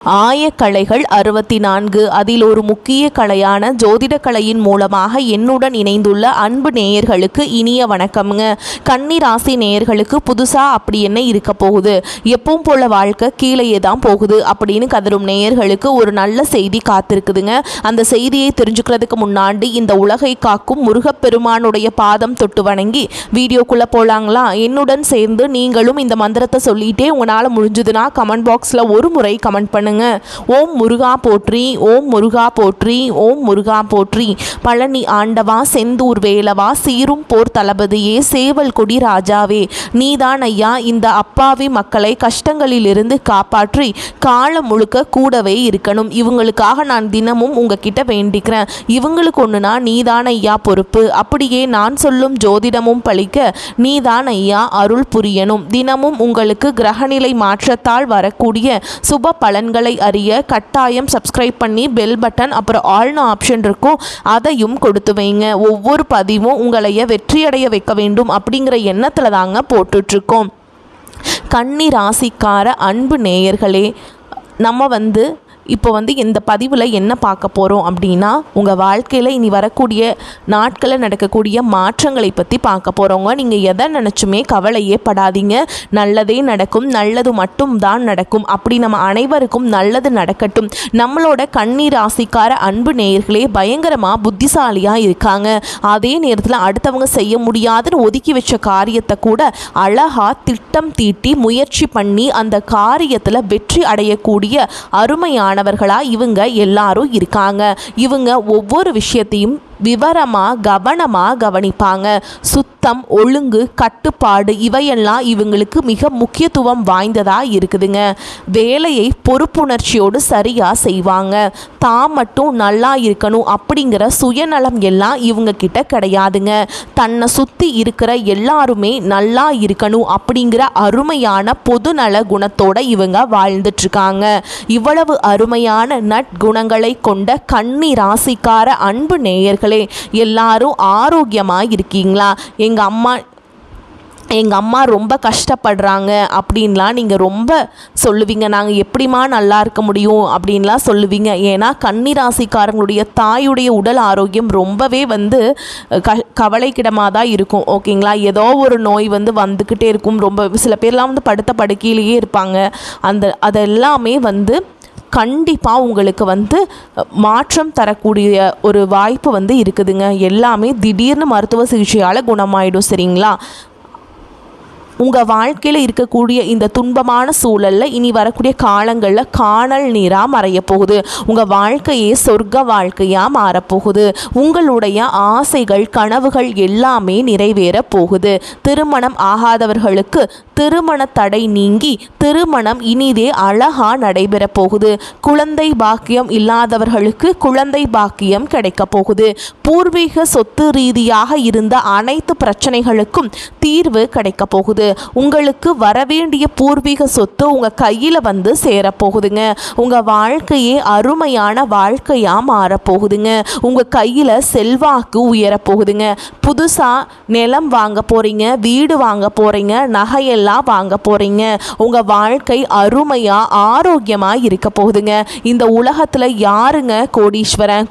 ஆயக்கலைகள் 64 அதில் ஒரு முக்கிய கலையான ஜோதிடக்கலையின் மூலமாக என்னுடன் இணைந்துள்ள அன்பு நேயர்களுக்கு இனிய வணக்கம்ங்க. கன்னி ராசி நேயர்களுக்கு புதுசாக அப்படி என்ன இருக்க போகுது, எப்பவும் போல வாழ்க்கை கீழேயே தான் போகுது அப்படின்னு கதரும் நேயர்களுக்கு ஒரு நல்ல செய்தி காத்திருக்குதுங்க. அந்த செய்தியை தெரிஞ்சுக்கிறதுக்கு முன்னாடி இந்த உலகை காக்கும் முருகப்பெருமானுடைய பாதம் தொட்டு வணங்கி வீடியோக்குள்ளே போகலாங்களா? என்னுடன் சேர்ந்து நீங்களும் இந்த மந்திரத்தை சொல்லிட்டே உங்களால் முடிஞ்சதுன்னா கமெண்ட் பாக்ஸில் ஒரு முறை கமெண்ட் பண்ணுங்க. ஓம் முருகா போற்றி, ஓம் முருகா போற்றி, ஓம் முருகா போற்றி. பழனி ஆண்டவா, செந்தூர் வேலவா, சீரும் போர் தளபதியே, சேவல் கொடி ராஜாவே, நீதான் ஐயா இந்த அப்பாவி மக்களை கஷ்டங்களிலிருந்து காப்பாற்றி காலம் முழுக்க கூடவே இருக்கணும். இவங்களுக்காக நான் தினமும் உங்ககிட்ட வேண்டிக்கிறேன். இவங்களுக்கு ஒன்றுனா நீதான் ஐயா பொறுப்பு. அப்படியே நான் சொல்லும் ஜோதிடமும் பழிக்க நீதான் ஐயா அருள் புரியணும். தினமும் உங்களுக்கு கிரகநிலை மாற்றத்தால் வரக்கூடிய சுப பலன்கள் அறிய கட்டாயம் சப்ஸ்கிரைப் பண்ணி பெல் பட்டன் அப்புறம் ஆல்னு ஆப்ஷன் இருக்கும், அதையும் கொடுத்து வைங்க. ஒவ்வொரு பதிவும் உங்களைய வெற்றியடைய வைக்க வேண்டும் அப்படிங்கிற எண்ணத்தில் தாங்க போட்டுட்ருக்கோம். கன்னி ராசிக்கார அன்பு நேயர்களே, நம்ம இப்போ இந்த பதிவில் என்ன பார்க்க போகிறோம் அப்படின்னா, உங்கள் வாழ்க்கையில் இனி வரக்கூடிய நாட்களில் நடக்கக்கூடிய மாற்றங்களை பற்றி பார்க்க போகிறோங்க. நீங்கள் எதை நினச்சுமே கவலையே படாதீங்க. நல்லதே நடக்கும், நல்லது மட்டும் தான் நடக்கும். அப்படி நம்ம அனைவருக்கும் நல்லது நடக்கட்டும். நம்மளோட கன்னி ராசிக்கார அன்பு நேயர்களே பயங்கரமாக புத்திசாலியாக இருக்காங்க. அதே நேரத்தில் அடுத்தவங்க செய்ய முடியாதுன்னு ஒதுக்கி வச்ச காரியத்தை கூட அழகாக திட்டம் தீட்டி முயற்சி பண்ணி அந்த காரியத்தில் வெற்றி அடையக்கூடிய அருமையான இவங்க எல்லாரும் இருக்காங்க. இவங்க ஒவ்வொரு விஷயத்தையும் விவரமாக கவனமாக கவனிப்பாங்க. சுத்தம், ஒழுங்கு, கட்டுப்பாடு இவையெல்லாம் இவங்களுக்கு மிக முக்கியத்துவம் வாய்ந்ததாக இருக்குதுங்க. வேலையை பொறுப்புணர்ச்சியோடு சரியாக செய்வாங்க. தான் மட்டும் நல்லா இருக்கணும் அப்படிங்கிற சுயநலம் எல்லாம் இவங்க கிட்ட கிடையாதுங்க. தன்னை சுற்றி இருக்கிற எல்லாருமே நல்லா இருக்கணும் அப்படிங்கிற அருமையான பொதுநல குணத்தோட இவங்க வாழ்ந்துட்டுருக்காங்க. இவ்வளவு அருமையான நற்குணங்களை கொண்ட கன்னி ராசிக்கார அன்பு நேயர்கள் எல்லாரும் ஆரோக்கியமாக இருக்கீங்களா? எங்கள் அம்மா ரொம்ப கஷ்டப்படுறாங்க அப்படின்லாம் நீங்கள் ரொம்ப சொல்லுவீங்க. நாங்கள் எப்படிமா நல்லா இருக்க முடியும் அப்படின்லாம் சொல்லுவீங்க. ஏன்னா கன்னிராசிக்காரங்களுடைய தாயுடைய உடல் ஆரோக்கியம் ரொம்பவே கவலைக்கிடமாக தான் இருக்கும். ஓகேங்களா? ஏதோ ஒரு நோய் வந்துக்கிட்டே இருக்கும். ரொம்ப சில பேர்லாம் படுத்த படுக்கையிலேயே இருப்பாங்க. அதெல்லாமே கண்டிப்பாக உங்களுக்கு மாற்றம் தரக்கூடிய ஒரு வாய்ப்பு இருக்குதுங்க. எல்லாமே திடீர்னு மருத்துவ சிகிச்சையால் குணமாயிடும். சரிங்களா? உங்கள் வாழ்க்கையில் இருக்கக்கூடிய இந்த துன்பமான சூழலில் இனி வரக்கூடிய காலங்களில் காணல் நீராக மறைய போகுது. உங்கள் வாழ்க்கையே சொர்க்க வாழ்க்கையாக மாறப்போகுது. உங்களுடைய ஆசைகள் கனவுகள் எல்லாமே நிறைவேற போகுது. திருமணம் ஆகாதவர்களுக்கு திருமண தடை நீங்கி திருமணம் இனிதே அழகாக நடைபெற போகுது. குழந்தை பாக்கியம் இல்லாதவர்களுக்கு குழந்தை பாக்கியம் கிடைக்க போகுது. பூர்வீக சொத்து ரீதியாக இருந்த அனைத்து பிரச்சனைகளுக்கும் தீர்வு கிடைக்க போகுது. உங்களுக்கு வரவேண்டிய பூர்வீக சொத்து உங்கள் கையில் சேரப்போகுதுங்க. உங்கள் வாழ்க்கையே அருமையான வாழ்க்கையாக மாறப்போகுதுங்க. உங்கள் கையில் செல்வாக்கு உயரப்போகுதுங்க. புதுசாக நிலம் வாங்க போகிறீங்க, வீடு வாங்க போகிறீங்க, நகையெல்லாம் வாங்க போகிறீங்க. உங்கள் வாழ்க்கை அருமையாக ஆரோக்கியமாக இருக்க போகுதுங்க. இந்த உலகத்தில் யாருங்க கோடீஸ்வரன்?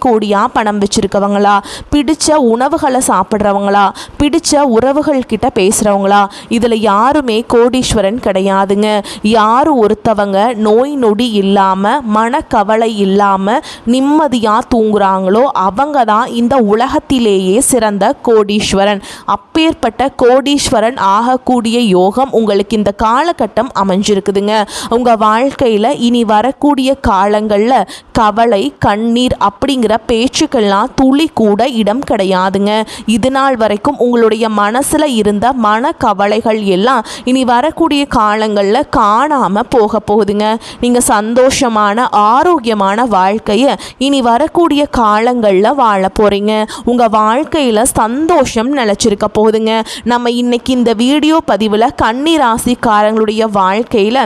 கோடியாக பணம் வச்சுருக்கவங்களா? பிடிச்ச உணவுகளை சாப்பிட்றவங்களா? பிடிச்ச உறவுகள் கிட்ட பேசுகிறவங்களா? இதில் யாருமே கோடீஸ்வரன் கிடையாதுங்க. யார் ஒருத்தவங்க நோய் நொடி இல்லாமல் மனக்கவலை இல்லாமல் நிம்மதியாக தூங்குறாங்களோ அவங்க தான் இந்த உலகத்திலேயே சிறந்த கோடீஸ்வரன். அப்பேற்பட்ட கோடீஸ்வரன் ஆகக்கூடிய யோகம் உங்களுக்கு இந்த காலகட்டம் அமைஞ்சிருக்குதுங்க. உங்கள் வாழ்க்கையில் இனி வரக்கூடிய காலங்களில் கவலை கண்ணீர் அப்படிங்கிற பேச்சுக்கள்லாம் துளி கூட இடம் கிடையாதுங்க. இது நாள் வரைக்கும் உங்களுடைய மனசில் இருந்த மனக்கவலைகள் எல்லாம் இனி வரக்கூடிய காலங்களில் காணாமல் போக போகுதுங்க. நீங்கள் சந்தோஷமான ஆரோக்கியமான வாழ்க்கையை இனி வரக்கூடிய காலங்களில் வாழ போகிறீங்க. உங்கள் வாழ்க்கையில் சந்தோஷம் நிலச்சிருக்க போகுதுங்க. நம்ம இன்னைக்கு இந்த வீடியோ பதிவில் கன்னி ராசிக்காரங்களுடைய வாழ்க்கையில்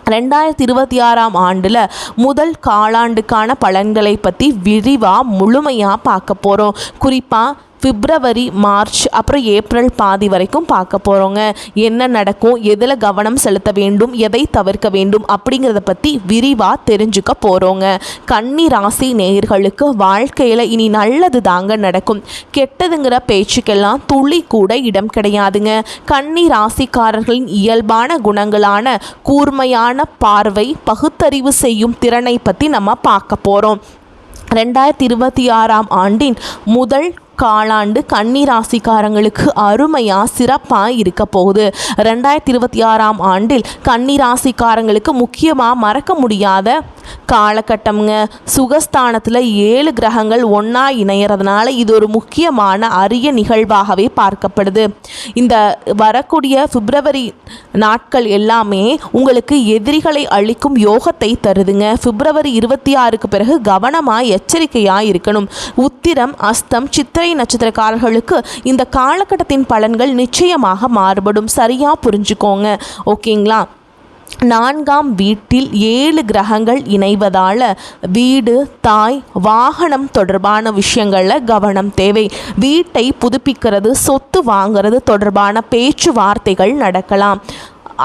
2026ஆம் ஆண்டில் முதல் காலாண்டுக்கான பலன்களை பற்றி விரிவாக முழுமையாக பார்க்க போகிறோம். குறிப்பாக பிப்ரவரி, மார்ச், அப்புறம் ஏப்ரல் பாதி வரைக்கும் பார்க்க போகிறோங்க. என்ன நடக்கும், எதில் கவனம் செலுத்த வேண்டும், எதை தவிர்க்க வேண்டும் அப்படிங்கிறத பற்றி விரிவாக தெரிஞ்சுக்க போகிறோங்க. கன்னி ராசி நேயர்களுக்கு வாழ்க்கையில் இனி நல்லது தாங்க நடக்கும். கெட்டதுங்கிற பேச்சுக்கெல்லாம் துளி கூட இடம் கிடையாதுங்க. கன்னி ராசிக்காரர்களின் இயல்பான குணங்களான கூர்மையான பார்வை, பகுத்தறிவு செய்யும் திறனை பற்றி நம்ம பார்க்க போகிறோம். 2026ஆம் ஆண்டின் முதல் காலாண்டு கன்னி ராசிக்காரங்களுக்கு அருமையாக சிறப்பாக இருக்க போகுது. 2026ஆம் ஆண்டில் கன்னி ராசிக்காரங்களுக்கு முக்கியமாக மறக்க முடியாத காலகட்டம்ங்க. சுகஸ்தானத்தில் 7 கிரகங்கள் ஒன்றா இணையறதுனால இது ஒரு முக்கியமான அரிய நிகழ்வாகவே பார்க்கப்படுது. இந்த வரக்கூடிய பிப்ரவரி நாட்கள் எல்லாமே உங்களுக்கு எதிரிகளை அளிக்கும் யோகத்தை தருதுங்க. பிப்ரவரி 26க்கு பிறகு கவனமாக எச்சரிக்கையாக இருக்கணும். உத்திரம், அஸ்தம், சித்திரை நட்சத்திரக்காரர்களுக்கு இந்த காலகட்டத்தின் பலன்கள் நிச்சயமாக மாறுபடும். சரியாக புரிஞ்சுக்கோங்க. ஓகேங்களா? 4ஆம் வீட்டில் 7 கிரகங்கள் இணைவதால் வீடு, தாய், வாகனம் தொடர்பான விஷயங்களில் கவனம் தேவை. வீட்டை புதுப்பிக்கிறது, சொத்து வாங்கிறது தொடர்பான பேச்சுவார்த்தைகள் நடக்கலாம்.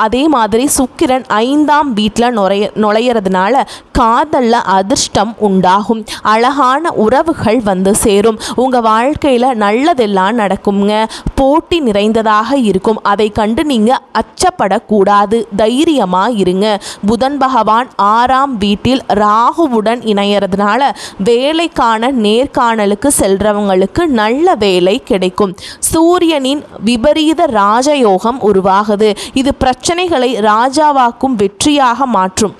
அதே மாதிரி சுக்கிரன் 5ஆம் வீட்டில் நுழையிறதுனால காதலில் அதிர்ஷ்டம் உண்டாகும். அழகான உறவுகள் வந்து சேரும். உங்கள் வாழ்க்கையில் நல்லதெல்லாம் நடக்குங்க. போட்டி நிறைந்ததாக இருக்கும். அதை கண்டு நீங்கள் அச்சப்படக்கூடாது. தைரியமாக இருங்க. புதன் பகவான் 6ஆம் வீட்டில் ராகுவுடன் இணையறதுனால வேலைக்கான நேர்காணலுக்கு செல்றவங்களுக்கு நல்ல வேலை கிடைக்கும். சூரியனின் விபரீத ராஜயோகம் உருவாகுது. இது பிரச்சனைகளை ராஜாவாக்கும் வெற்றியாக மாற்றும்.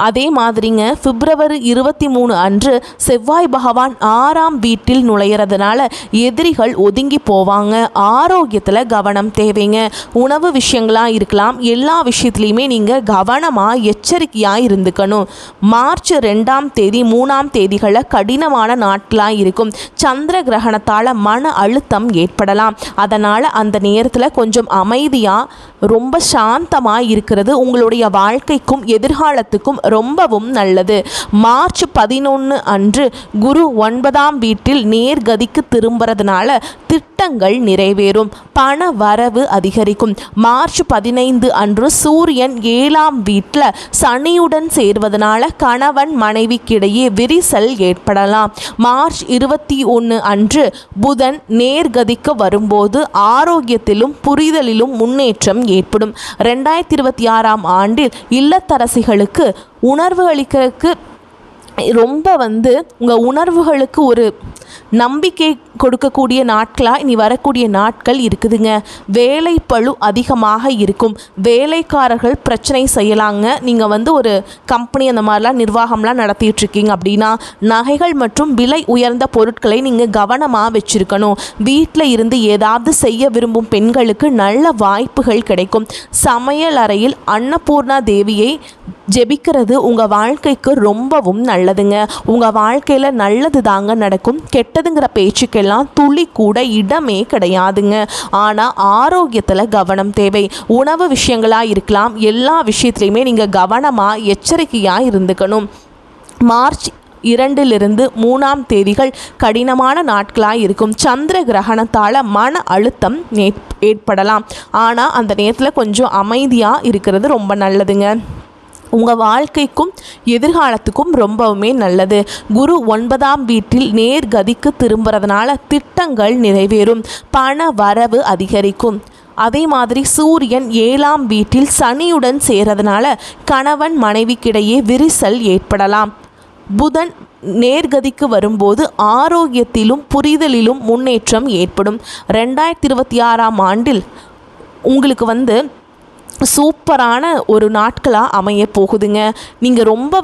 அதே மாதிரிங்க பிப்ரவரி 23 அன்று செவ்வாய் பகவான் 6ஆம் வீட்டில் நுழையிறதுனால எதிரிகள் ஒதுங்கி போவாங்க. ஆரோக்கியத்தில் கவனம் தேவைங்க. உணவு விஷயங்களாக இருக்கலாம். எல்லா விஷயத்துலையுமே நீங்கள் கவனமாக எச்சரிக்கையாக இருந்துக்கணும். மார்ச் 2ஆம் தேதி 3ஆம் தேதிகளில் கடினமான நாட்களாக இருக்கும். சந்திர கிரகணத்தால் மன அழுத்தம் ஏற்படலாம். அதனால் அந்த நேரத்தில் கொஞ்சம் அமைதியாக ரொம்ப சாந்தமாக இருக்கிறது உங்களுடைய வாழ்க்கைக்கும் எதிர்காலத்துக்கும் ரொம்பவும் நல்லது. மார்ச் 11 அன்று குரு 9ஆம் வீட்டில் நேர்கதிக்கு திரும்புறதுனால திட்டங்கள் நிறைவேறும். பண வரவு அதிகரிக்கும். மார்ச் 15 அன்று சூரியன் 7ஆம் வீட்டில் சனியுடன் சேர்வதனால கணவன் மனைவிக்கிடையே விரிசல் ஏற்படலாம். மார்ச் 21 அன்று புதன் நேர்கதிக்கு வரும்போது ஆரோக்கியத்திலும் புரிதலிலும் முன்னேற்றம் ஏற்படும். 2026ஆம் ஆண்டில் இல்லத்தரசிகளுக்கு உணர்வு அளிக்கிறதுக்கு ரொம்ப உங்கள் உணர்வுகளுக்கு ஒரு நம்பிக்கை கொடுக்கக்கூடிய நாட்களாக இனி வரக்கூடிய நாட்கள் இருக்குதுங்க. வேலை பளு அதிகமாக இருக்கும். வேலைக்காரர்கள் பிரச்சனை செய்யலாங்க. நீங்கள் ஒரு கம்பெனி அந்த மாதிரிலாம் நிர்வாகம்லாம் நடத்திட்டுருக்கீங்க அப்படின்னா நகைகள் மற்றும் விலை உயர்ந்த பொருட்களை நீங்கள் கவனமாக வச்சுருக்கணும். வீட்டில் இருந்து ஏதாவது செய்ய விரும்பும் பெண்களுக்கு நல்ல வாய்ப்புகள் கிடைக்கும். சமையல் அறையில் அன்னபூர்ணா தேவியை ஜெபிக்கிறது உங்கள் வாழ்க்கைக்கு ரொம்பவும் நல்லதுங்க. உங்கள் வாழ்க்கையில் நல்லது தாங்க நடக்கும். கெட்டதுங்கிற பேச்சுக்கெல்லாம் துளி கூட இடமே கிடையாதுங்க. ஆனால் ஆரோக்கியத்தில் கவனம் தேவை. உணவு விஷயங்களாக இருக்கலாம். எல்லா விஷயத்துலையுமே நீங்கள் கவனமாக எச்சரிக்கையாக இருந்துக்கணும். மார்ச் 2லிருந்து 3ஆம் தேதிகள் கடினமான நாட்களாக இருக்கும். சந்திர கிரகணத்தால் மன அழுத்தம் ஏற்படலாம். ஆனால் அந்த நேரத்தில் கொஞ்சம் அமைதியாக இருக்கிறது ரொம்ப நல்லதுங்க. உங்கள் வாழ்க்கைக்கும் எதிர்காலத்துக்கும் ரொம்பவுமே நல்லது. குரு 9ஆம் வீட்டில் நேர்கதிக்கு திரும்புறதுனால திட்டங்கள் நிறைவேறும். பண வரவு அதிகரிக்கும். அதே மாதிரி சூரியன் 7ஆம் வீட்டில் சனியுடன் சேர்றதுனால கணவன் மனைவிக்கிடையே விரிசல் ஏற்படலாம். புதன் நேர்கதிக்கு வரும்போது ஆரோக்கியத்திலும் புரிதலிலும் முன்னேற்றம் ஏற்படும். 2026ஆம் ஆண்டில் உங்களுக்கு சூப்பரான ஒரு நாட்களாக அமைய போகுதுங்க. நீங்கள் ரொம்ப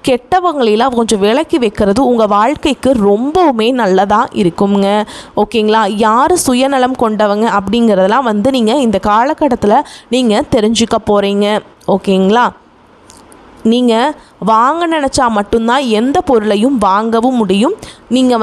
கெட்டவங்களெல்லாம் கொஞ்சம் விலக்கி வைக்கிறது உங்கள் வாழ்க்கைக்கு ரொம்பவுமே நல்லதாக இருக்குங்க. ஓகேங்களா? யார் சுயநலம் கொண்டவங்க அப்படிங்கிறதெல்லாம் நீங்கள் இந்த காலகட்டத்தில் நீங்கள் தெரிஞ்சுக்க போகிறீங்க. ஓகேங்களா? நீங்கள் வாங்க நினச்சா மட்டும்தான் எந்த பொருளையும் வாங்கவும் முடியும். நீங்கள்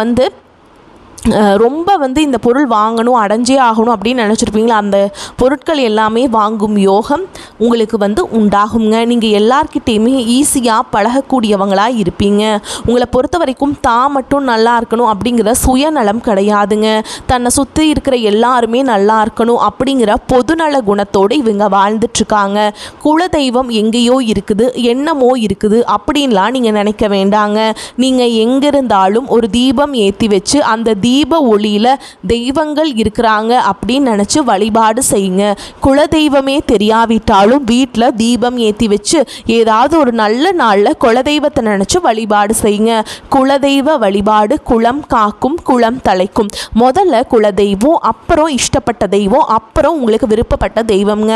ரொம்ப இந்த பொருள் வாங்கணும், அடைஞ்சே ஆகணும் அப்படின்னு நினச்சிருப்பீங்களா, அந்த பொருட்கள் எல்லாமே வாங்கும் யோகம் உங்களுக்கு உண்டாகுங்க. நீங்கள் எல்லார்கிட்டேயுமே ஈஸியாக பழகக்கூடியவங்களாக இருப்பீங்க. உங்களை பொறுத்த வரைக்கும் தான் மட்டும் நல்லா இருக்கணும் அப்படிங்கிற சுயநலம் கிடையாதுங்க. தன்னை சுற்றி இருக்கிற எல்லாருமே நல்லா இருக்கணும் அப்படிங்கிற பொதுநல குணத்தோடு இவங்க வாழ்ந்துட்டுருக்காங்க. குலதெய்வம் எங்கேயோ இருக்குது, என்னமோ இருக்குது அப்படின்லாம் நீங்கள் நினைக்க வேண்டாங்க. நீங்கள் எங்கே இருந்தாலும் ஒரு தீபம் ஏற்றி வச்சு அந்த தீப ஒளியில் தெய்வங்கள் இருக்கிறாங்க அப்படின்னு நினச்சி வழிபாடு செய்யுங்க. குலதெய்வமே தெரியாவிட்டாலும் வீட்டில் தீபம் ஏற்றி வச்சு ஏதாவது ஒரு நல்ல நாளில் குலதெய்வத்தை நினச்சி வழிபாடு செய்யுங்க. குலதெய்வ வழிபாடு குலம் காக்கும், குலம் தலைக்கும். முதல்ல குலதெய்வம், அப்புறம் இஷ்டப்பட்ட தெய்வம், அப்புறம் உங்களுக்கு விருப்பப்பட்ட தெய்வம்ங்க.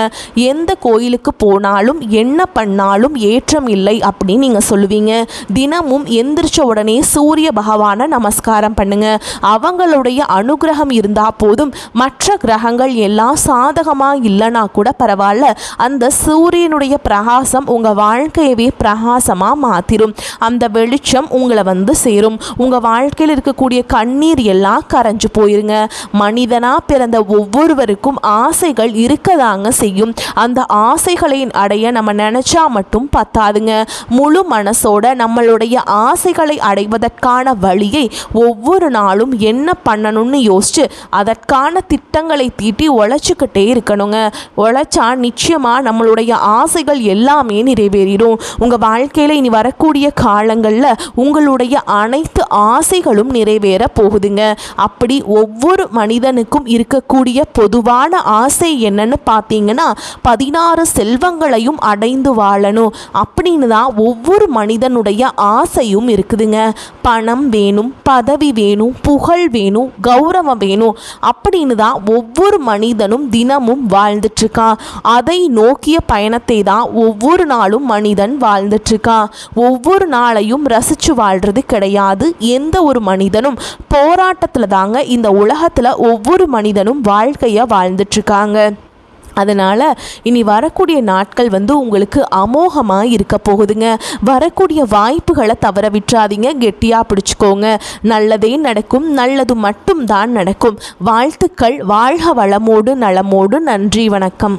எந்த கோயிலுக்கு போனாலும் என்ன பண்ணாலும் ஏற்றம் இல்லை அப்படின்னு நீங்கள் சொல்லுவீங்க. தினமும் எந்திரிச்ச உடனே சூரிய பகவானை நமஸ்காரம் பண்ணுங்க. அவங்களுடைய அனுகிரகம் இருந்தால் போதும். மற்ற கிரகங்கள் எல்லாம் சாதகமாக இல்லைனா கூட பரவாயில்ல, அந்த சூரியனுடைய பிரகாசம் உங்கள் வாழ்க்கையவே பிரகாசமாக மாற்றிடும். அந்த வெளிச்சம் உங்களை சேரும். உங்கள் வாழ்க்கையில் இருக்கக்கூடிய கண்ணீர் எல்லாம் கரைஞ்சு போயிருங்க. மனிதனாக பிறந்த ஒவ்வொருவருக்கும் ஆசைகள் இருக்கதாங்க செய்யும். அந்த ஆசைகளை அடைய நம்ம நினச்சா மட்டும் பத்தாதுங்க. முழு மனசோட நம்மளுடைய ஆசைகளை அடைவதற்கான வழியை ஒவ்வொரு நாளும் என்ன பண்ணணும்னு யோசிச்சு அதற்கான திட்டங்களை தீட்டி உழைச்சிக்கிட்டே இருக்கணுங்க. உழைச்சா நிச்சயமாக நம்மளுடைய ஆசைகள் எல்லாமே நிறைவேறிடும். உங்கள் வாழ்க்கையில் இனி வரக்கூடிய காலங்களில் உங்களுடைய அனைத்து ஆசைகளும் நிறைவேற போகுதுங்க. அப்படி ஒவ்வொரு மனிதனுக்கும் இருக்கக்கூடிய பொதுவான ஆசை என்னன்னு பார்த்தீங்கன்னா 16 செல்வங்களையும் அடைந்து வாழணும் அப்படின்னு தான் ஒவ்வொரு மனிதனுடைய ஆசையும் இருக்குதுங்க. பணம் வேணும், பதவி வேணும், புகழ் வேணும், கௌரவம் வேணும் அப்படின்னு தான் ஒவ்வொரு மனிதனும் தினமும் வாழ்ந்துட்டுருக்கான். அதை நோக்கிய பயணத்தை தான் ஒவ்வொரு நாளும் மனிதன் வாழ்ந்துட்டுருக்கான். ஒவ்வொரு நாளையும் ரசித்து வாழ்கிறது கிடையாது. எந்த ஒரு மனிதனும் போராட்டத்தில் தாங்க இந்த உலகத்தில் ஒவ்வொரு மனிதனும் வாழ்க்கையை வாழ்ந்துட்டுருக்காங்க. அதனால் இனி வரக்கூடிய நாட்கள் உங்களுக்கு அமோகமாக இருக்க போகுதுங்க. வரக்கூடிய வாய்ப்புகளை தவற விட்டுறாதீங்க, கெட்டியாக பிடிச்சிக்கோங்க. நல்லதே நடக்கும், நல்லது மட்டும் தான் நடக்கும். வாழ்த்துக்கள். வாழ்க வளமோடு நலமோடு. நன்றி, வணக்கம்.